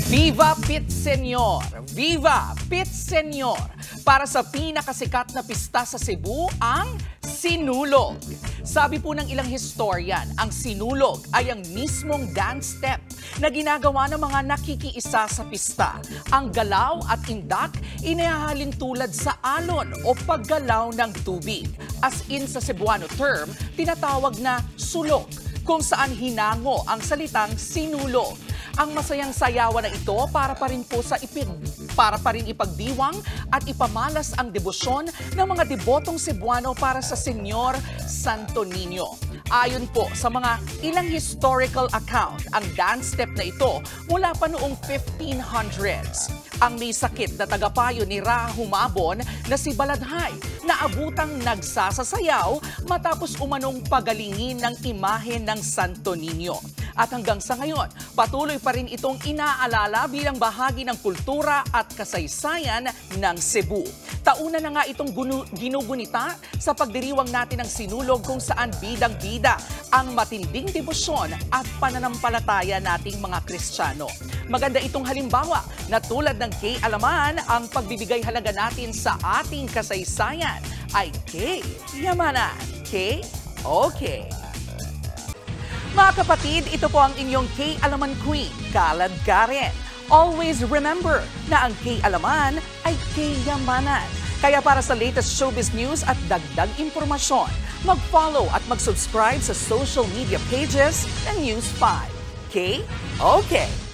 Viva Pit Senior! Viva Pit Senior! Para sa pinakasikat na pista sa Cebu, ang Sinulog. Sabi po ng ilang historian, ang Sinulog ay ang mismong dance step na ginagawa ng mga nakikiisa sa pista. Ang galaw at indak inahalin tulad sa alon o paggalaw ng tubig. As in sa Cebuano term, tinatawag na sulog, kung saan hinango ang salitang sinulog. Ang masayang sayawan na ito para pa rin ipagdiwang at ipamalas ang debosyon ng mga debotong Cebuano para sa Senyor Santo Niño. Ayon po sa mga ilang historical account, ang dance step na ito mula pa noong 1500s. Ang may sakit na tagapayo ni Ra Humabon na si Baladhay na abutang nagsasasayaw matapos umanong pagalingin ng imahe ng Santo Niño. At hanggang sa ngayon, patuloy pa rin itong inaalala bilang bahagi ng kultura at kasaysayan ng Cebu. Tauna na nga itong ginugunita sa pagdiriwang natin ng Sinulog kung saan bidang-bida ang matinding debosyon at pananampalataya nating mga Kristiyano. Maganda itong halimbawa na tulad ng K-Alaman, ang pagbibigay halaga natin sa ating kasaysayan ay K-Yamanan. K-Okay. Mga kapatid, ito po ang inyong K-Alaman Queen, Kalad Karen. Always remember na ang K-Alaman ay K-Yamanan. Kaya para sa latest showbiz news at dagdag impormasyon, mag-follow at mag-subscribe sa social media pages ng News 5. K-Okay.